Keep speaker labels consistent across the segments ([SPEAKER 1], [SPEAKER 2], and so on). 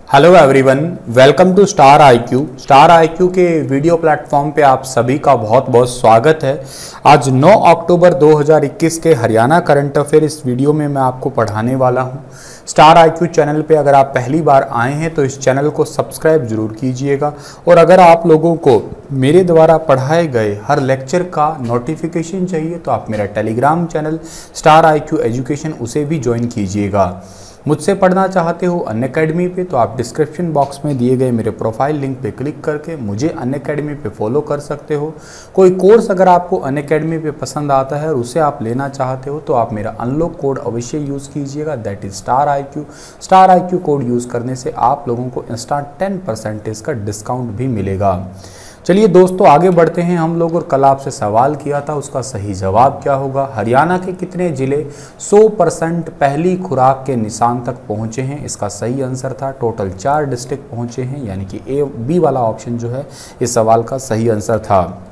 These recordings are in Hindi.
[SPEAKER 1] Hello everyone, welcome to star IQ. Star IQ के वीडियो प्लेटफॉर्म पे आप सभी का बहुत बहुत स्वागत है। आज 9 अक्टूबर 2021 के हरियाणा करंट अफेयर इस वीडियो में मैं आपको पढ़ाने वाला हूं। स्टार आईक्यू चैनल पे अगर आप पहली बार आए हैं तो इस चैनल को सब्सक्राइब जरूर कीजिएगा, और अगर आप लोगों को मेरे द्वारा पढ़ाए गए हर लेक्चर का नोटिफिकेशन चाहिए तो आप मेरा Telegram channel star IQ education उसे भी ज्वाइन कीजिएगा। मुझसे पढ़ना चाहते हो अनअकैडमी पे तो आप डिस्क्रिप्शन बॉक्स में दिए गए मेरे प्रोफाइल लिंक पे क्लिक करके मुझे अनअकैडमी पे फॉलो कर सकते हो। कोई कोर्स अगर आपको अनअकैडमी पे पसंद आता है और उसे आप लेना चाहते हो तो आप मेरा अनलॉक कोड अवश्य यूज़ कीजिएगा, that is star IQ. Star IQ code use करने से आप लोगों को इंस्टेंट 10% का डिस्काउंट भी मिलेगा। चलिए दोस्तों आगे बढ़ते हैं हम लोग। और कल आपसे सवाल किया था उसका सही जवाब क्या होगा। हरियाणा के कितने जिले 100% पहली खुराक के निशान तक पहुंचे हैं? इसका सही आंसर था टोटल 4 डिस्ट्रिक्ट पहुंचे हैं, यानी कि ए बी वाला ऑप्शन जो है इस सवाल का सही आंसर था।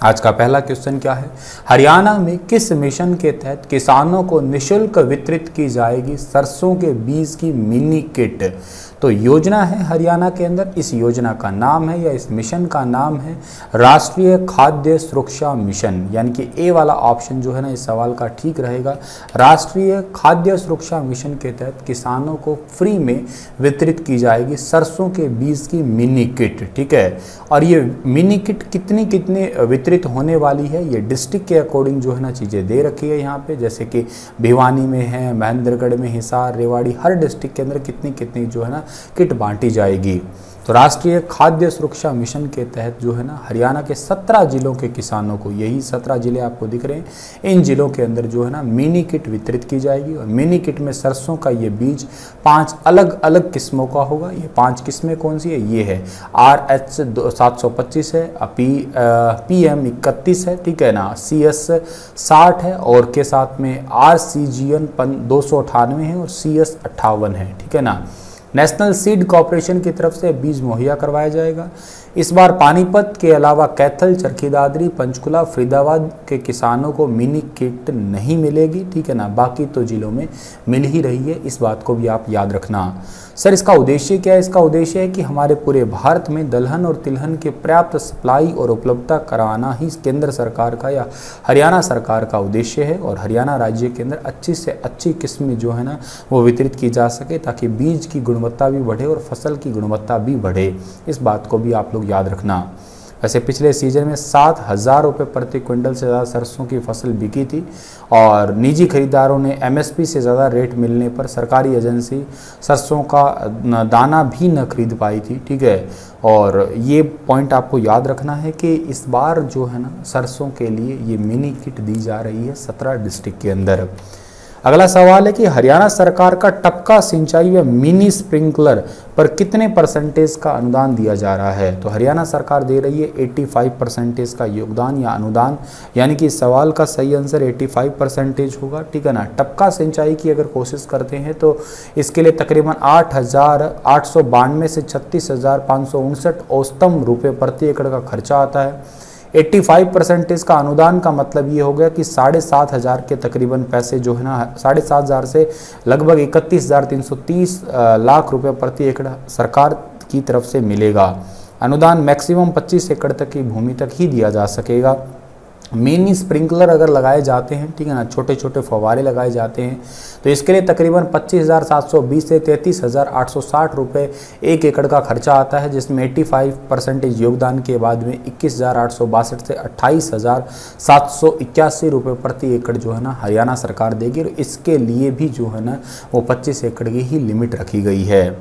[SPEAKER 1] आज का पहला क्वेश्चन क्या है? हरियाणा में किस मिशन के तहत किसानों को निःशुल्क वितरित की जाएगी सरसों के बीज की मिनी किट? तो योजना है हरियाणा के अंदर, इस योजना का नाम है या इस मिशन का नाम है राष्ट्रीय खाद्य सुरक्षा मिशन, यानी कि ए वाला ऑप्शन जो है ना इस सवाल का ठीक रहेगा। राष्ट्रीय खाद्य सुरक्षा मिशन के तहत किसानों को फ्री में वितरित की जाएगी सरसों के बीज की मिनी किट, ठीक है। और ये मिनी किट कितनी वितरित होने वाली है ये डिस्ट्रिक्ट के अकॉर्डिंग जो है ना चीज़ें दे रखी है यहाँ पे, जैसे कि भिवानी में है, महेंद्रगढ़ में, हिसार, रेवाड़ी, हर डिस्ट्रिक्ट के अंदर कितनी जो है ना किट बांटी जाएगी। तो राष्ट्रीय खाद्य सुरक्षा मिशन के तहत जो है ना हरियाणा के 17 जिलों के किसानों को, यही 17 जिले आपको दिख रहे हैं, इन जिलों के अंदर जो है ना मिनी किट वितरित की जाएगी। और मिनी किट में सरसों का ये बीज 5 अलग अलग किस्मों का होगा। ये 5 किस्में कौन सी है? ये है RH 725 है, PM 31 है, ठीक है ना, CS 60 है, और के साथ में RCGN 298 है और CS 58 है, ठीक है ना। नेशनल सीड कॉर्पोरेशन की तरफ से बीज मुहैया करवाया जाएगा। इस बार पानीपत के अलावा कैथल, चरखी दादरी, पंचकुला, फरीदाबाद के किसानों को मिनी किट नहीं मिलेगी, ठीक है ना, बाकी तो जिलों में मिल ही रही है, इस बात को भी आप याद रखना। सर इसका उद्देश्य क्या है? इसका उद्देश्य है कि हमारे पूरे भारत में दलहन और तिलहन के पर्याप्त सप्लाई और उपलब्धता कराना ही केंद्र सरकार का या हरियाणा सरकार का उद्देश्य है, और हरियाणा राज्य के अंदर अच्छी से अच्छी किस्में जो है ना वो वितरित की जा सके, ताकि बीज की गुणवत्ता भी बढ़े और फसल की गुणवत्ता भी बढ़े, इस बात को भी आप लोग याद रखना। वैसे पिछले सीजन में 7,000 रुपये प्रति क्विंटल से ज़्यादा सरसों की फसल बिकी थी, और निजी खरीदारों ने MSP से ज़्यादा रेट मिलने पर सरकारी एजेंसी सरसों का दाना भी न खरीद पाई थी, ठीक है। और ये पॉइंट आपको याद रखना है कि इस बार जो है ना सरसों के लिए ये मिनी किट दी जा रही है 17 डिस्ट्रिक्ट के अंदर। अगला सवाल है कि हरियाणा सरकार का टपका सिंचाई व मिनी स्प्रिंकलर पर कितने परसेंटेज का अनुदान दिया जा रहा है? तो हरियाणा सरकार दे रही है 85% का योगदान या अनुदान, यानी कि इस सवाल का सही आंसर 85% होगा, ठीक है ना। टपका सिंचाई की अगर कोशिश करते हैं तो इसके लिए तकरीबन 8,892 से 36,559 औसतम रुपये प्रति एकड़ का खर्चा आता है। 85% का अनुदान का मतलब ये हो गया कि 7,500 के तकरीबन पैसे जो है ना 7,500 से लगभग 31,330 लाख रुपए प्रति एकड़ सरकार की तरफ से मिलेगा। अनुदान मैक्सिमम 25 एकड़ तक की भूमि तक ही दिया जा सकेगा। मिनी स्प्रिंकलर अगर लगाए जाते हैं, ठीक है ना, छोटे छोटे फव्वारे लगाए जाते हैं, तो इसके लिए तकरीबन 25,720 से 33,860 रुपये 1 एकड़ का खर्चा आता है, जिसमें 85% योगदान के बाद में 21,862 से 28,781 रुपये प्रति एकड़ जो है ना हरियाणा सरकार देगी, और इसके लिए भी जो है ना वो 25 एकड़ की ही लिमिट रखी गई है।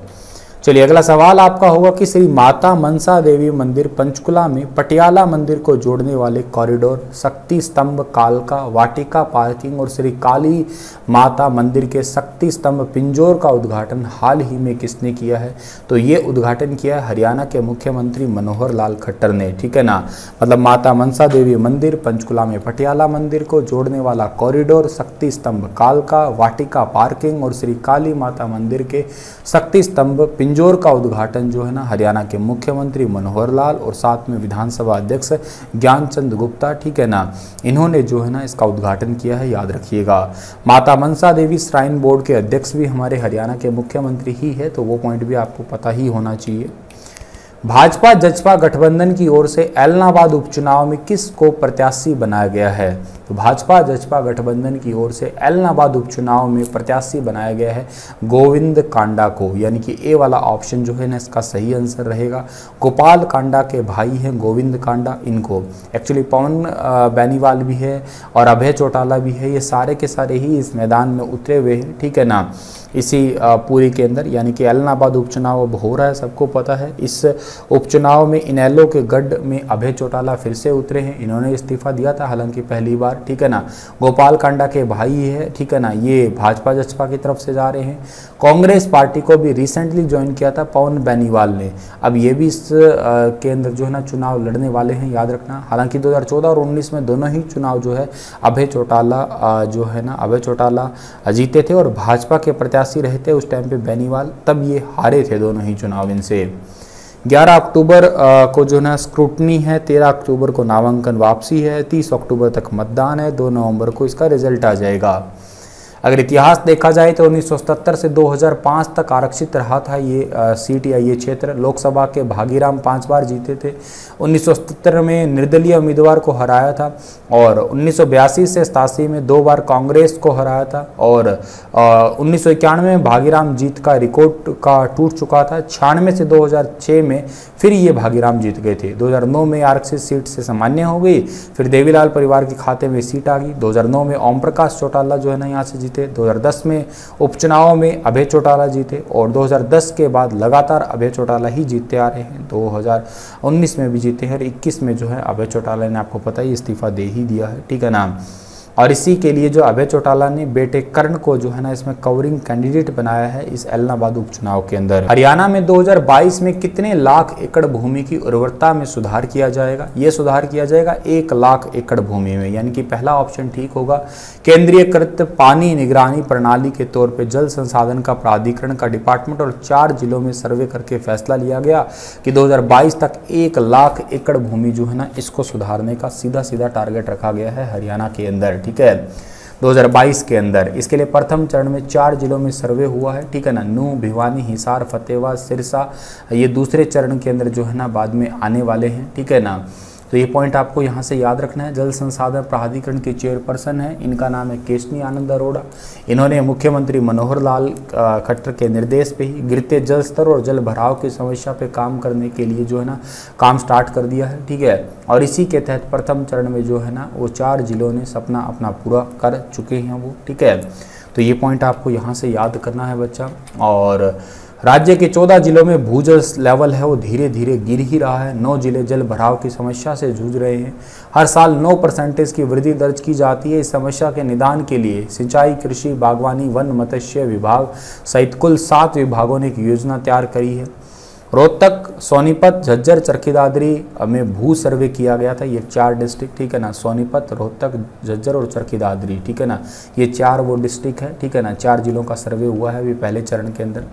[SPEAKER 1] चलिए अगला सवाल आपका होगा कि श्री माता मनसा देवी मंदिर पंचकुला में पटियाला मंदिर को जोड़ने वाले कॉरिडोर, शक्ति स्तंभ, कालका, वाटिका पार्किंग और श्री काली माता मंदिर के शक्ति स्तंभ पिंजौर का उद्घाटन हाल ही में किसने किया है? तो ये उद्घाटन किया है हरियाणा के मुख्यमंत्री मनोहर लाल खट्टर ने, ठीक है ना। मतलब माता मनसा देवी मंदिर पंचकुला में पटियाला मंदिर को जोड़ने वाला कॉरिडोर, शक्ति स्तंभ कालका, वाटिका पार्किंग और श्री काली माता मंदिर के शक्ति स्तंभ पिंजौर का उद्घाटन जो है ना हरियाणा के मुख्यमंत्री मनोहर लाल और साथ में विधानसभा अध्यक्ष ज्ञानचंद गुप्ता, ठीक है ना, इन्होंने जो है ना इसका उद्घाटन किया है, याद रखिएगा। माता मनसा देवी श्राइन बोर्ड के अध्यक्ष भी हमारे हरियाणा के मुख्यमंत्री ही है, तो वो पॉइंट भी आपको पता ही होना चाहिए। भाजपा जजपा गठबंधन की ओर से एलनाबाद उपचुनाव में किसको प्रत्याशी बनाया गया है? तो भाजपा जजपा गठबंधन की ओर से एलनाबाद उपचुनाव में प्रत्याशी बनाया गया है गोविंद कांडा को, यानी कि ए वाला ऑप्शन जो है ना इसका सही आंसर रहेगा। गोपाल कांडा के भाई हैं गोविंद कांडा, इनको एक्चुअली पवन बेनीवाल भी है और अभय चौटाला भी है, ये सारे के सारे ही इस मैदान में उतरे हुए हैं, ठीक है ना, इसी पूरी के अंदर, यानी कि एलनाबाद उपचुनाव अब हो रहा है, सबको पता है। इस उपचुनाव में इनेलो के गढ़ में अभय चौटाला फिर से उतरे हैं, इन्होंने इस्तीफा दिया था हालांकि पहली बार, ठीक है ना। गोपाल कांडा के भाई है, ठीक है ना, ये भाजपा जसपा की तरफ से जा रहे हैं। कांग्रेस पार्टी को भी रिसेंटली ज्वाइन किया था पवन बेनीवाल ने, अब ये भी इस के अंदर जो है ना चुनाव लड़ने वाले हैं, याद रखना। हालांकि 2014 और 19 में दोनों ही चुनाव जो है अभय चौटाला जो है ना अभय चौटाला जीते थे और भाजपा के प्रत्याशी रहे थे उस टाइम पे बेनीवाल, तब ये हारे थे दोनों ही चुनाव इनसे। 11 अक्टूबर को जो है स्क्रूटनी है, 13 अक्टूबर को नामांकन वापसी है, 30 अक्टूबर तक मतदान है, 2 नवंबर को इसका रिजल्ट आ जाएगा। अगर इतिहास देखा जाए तो 1977 से 2005 तक आरक्षित रहा था ये सीट या ये क्षेत्र। लोकसभा के भागीराम 5 बार जीते थे, 1977 में निर्दलीय उम्मीदवार को हराया था और 1982 से 87 में 2 बार कांग्रेस को हराया था और 1991 में भागीराम जीत का रिकॉर्ड का टूट चुका था। 96 से 2006 में फिर ये भागीराम जीत गए थे। 2009 में आरक्षित सीट से सामान्य हो गई, फिर देवीलाल परिवार के खाते में सीट आ गई। 2009 में ओम प्रकाश चौटाला जो है ना यहाँ से जीते, 2010 में उपचुनाव में अभय चौटाला जीते और 2010 के बाद लगातार अभय चौटाला ही जीतते आ रहे हैं। 2019 में भी जीते हैं और 21 में जो है अभय चौटाला ने आपको पता ही इस्तीफा दे ही दिया है, ठीक है ना। और इसी के लिए जो अभय चौटाला ने बेटे कर्ण को जो है ना इसमें कवरिंग कैंडिडेट बनाया है इस एलनाबाद उपचुनाव के अंदर। हरियाणा में 2022 में कितने लाख एकड़ भूमि की उर्वरता में सुधार किया जाएगा? ये सुधार किया जाएगा 1 लाख एकड़ भूमि में, यानी कि पहला ऑप्शन ठीक होगा। केंद्रीयकृत पानी निगरानी प्रणाली के तौर पर जल संसाधन का प्राधिकरण का डिपार्टमेंट और 4 जिलों में सर्वे करके फैसला लिया गया कि 2022 तक 1 लाख एकड़ भूमि जो है ना इसको सुधारने का सीधा सीधा टारगेट रखा गया है हरियाणा के अंदर, ठीक है, 2022 के अंदर। इसके लिए प्रथम चरण में 4 जिलों में सर्वे हुआ है, ठीक है ना, नूंह, भिवानी, हिसार, फतेहाबाद, सिरसा, ये दूसरे चरण के अंदर जो है ना बाद में आने वाले हैं, ठीक है ना। तो ये पॉइंट आपको यहाँ से याद रखना है। जल संसाधन प्राधिकरण के चेयरपर्सन है, इनका नाम है केशनी आनंद अरोड़ा। इन्होंने मुख्यमंत्री मनोहर लाल खट्टर के निर्देश पे ही गिरते जल स्तर और जल भराव की समस्या पे काम करने के लिए जो है ना काम स्टार्ट कर दिया है, ठीक है। और इसी के तहत प्रथम चरण में जो है ना वो 4 जिलों ने सपना अपना पूरा कर चुके हैं वो, ठीक है। तो ये पॉइंट आपको यहाँ से याद करना है बच्चा। और राज्य के 14 जिलों में भूजल लेवल है वो धीरे धीरे गिर ही रहा है। 9 जिले जल भराव की समस्या से जूझ रहे हैं। हर साल 9% की वृद्धि दर्ज की जाती है। इस समस्या के निदान के लिए सिंचाई, कृषि, बागवानी, वन, मत्स्य विभाग सहित कुल 7 विभागों ने एक योजना तैयार करी है। रोहतक, सोनीपत, झज्जर, चरखी दादरी में भू सर्वे किया गया था। ये 4 डिस्ट्रिक्ट, ठीक है ना, सोनीपत, रोहतक, झज्जर और चरखी दादरी, ठीक है ना, ये 4 वो डिस्ट्रिक्ट है, ठीक है ना। 4 जिलों का सर्वे हुआ है अभी पहले चरण के अंदर,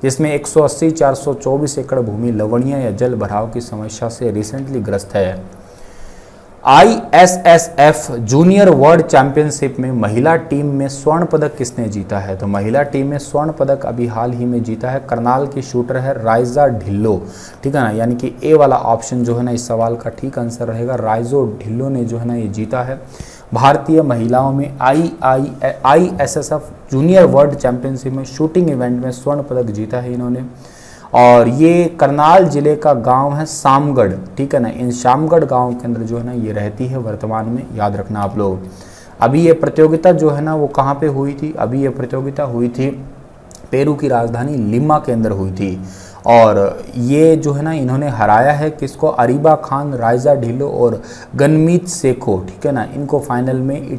[SPEAKER 1] जिसमें 180,424 एकड़ भूमि लवणीय या जल भराव की समस्या से रिसेंटली ग्रस्त है। ISSF जूनियर वर्ल्ड चैंपियनशिप में महिला टीम में स्वर्ण पदक किसने जीता है? तो महिला टीम में स्वर्ण पदक अभी हाल ही में जीता है करनाल की शूटर है राइजा ढिल्लो, ठीक है ना, यानी कि ए वाला ऑप्शन जो है ना इस सवाल का ठीक आंसर रहेगा। राइजो ढिल्लो ने जो है ना ये जीता है। भारतीय महिलाओं में ISSF जूनियर वर्ल्ड चैंपियनशिप में शूटिंग इवेंट में स्वर्ण पदक जीता है इन्होंने। और ये करनाल जिले का गांव है शामगढ़, ठीक है ना, इन शामगढ़ गांव के अंदर जो है ना ये रहती है वर्तमान में, याद रखना आप लोग। अभी ये प्रतियोगिता जो है ना वो कहाँ पे हुई थी? अभी ये प्रतियोगिता हुई थी पेरू की राजधानी लिमा के अंदर हुई थी। और ये जो है ना इन्होंने हराया है किसको? अरीबा खान, राइजा ढिल्लो और गनमीत सेखो, ठीक है ना, इनको फाइनल में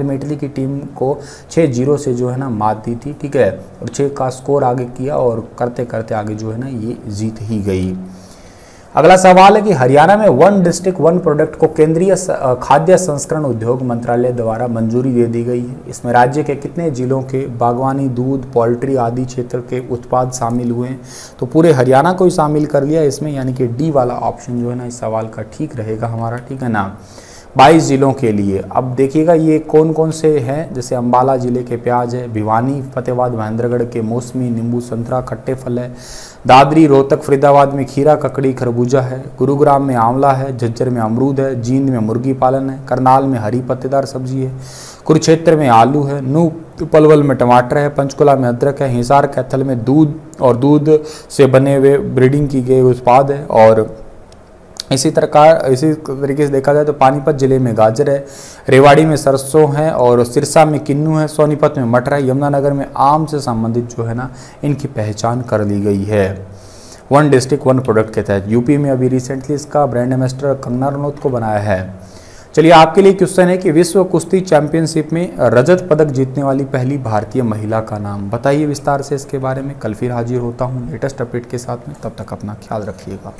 [SPEAKER 1] इटली की टीम को 6-0 से जो है ना मात दी थी, ठीक है, और 6 का स्कोर आगे किया और करते करते आगे जो है ना ये जीत ही गई। अगला सवाल है कि हरियाणा में वन डिस्ट्रिक्ट वन प्रोडक्ट को केंद्रीय खाद्य संस्करण उद्योग मंत्रालय द्वारा मंजूरी दे दी गई है। इसमें राज्य के कितने जिलों के बागवानी, दूध, पोल्ट्री आदि क्षेत्र के उत्पाद शामिल हुए हैं? तो पूरे हरियाणा को ही शामिल कर लिया इसमें, यानी कि डी वाला ऑप्शन जो है ना इस सवाल का ठीक रहेगा हमारा, ठीक है ना। 22 जिलों के लिए। अब देखिएगा ये कौन कौन से हैं, जैसे अंबाला जिले के प्याज है, भिवानी फतेहाबाद महेंद्रगढ़ के मौसमी, नींबू, संतरा, खट्टे फल है, दादरी रोहतक फरीदाबाद में खीरा, ककड़ी, खरबूजा है, गुरुग्राम में आंवला है, झज्जर में अमरूद है, जींद में मुर्गी पालन है, करनाल में हरी पत्तेदार सब्जी है, कुरुक्षेत्र में आलू है, नूह पलवल में टमाटर है, पंचकुला में अदरक है, हिसार कैथल में दूध और दूध से बने हुए ब्रीडिंग की गए उत्पाद है, और इसी तरीके से देखा जाए तो पानीपत जिले में गाजर है, रेवाड़ी में सरसों है, और सिरसा में किन्नू है, सोनीपत में मटर है, यमुनानगर में आम से संबंधित जो है ना इनकी पहचान कर ली गई है वन डिस्ट्रिक्ट वन प्रोडक्ट के तहत। यूपी में अभी रिसेंटली इसका ब्रांड एम्बेसडर कंगना रनौत को बनाया है। चलिए आपके लिए क्वेश्चन है कि विश्व कुश्ती चैंपियनशिप में रजत पदक जीतने वाली पहली भारतीय महिला का नाम बताइए विस्तार से इसके बारे में। कल फिर हाजिर होता हूँ लेटेस्ट अपडेट के साथ में, तब तक अपना ख्याल रखिएगा।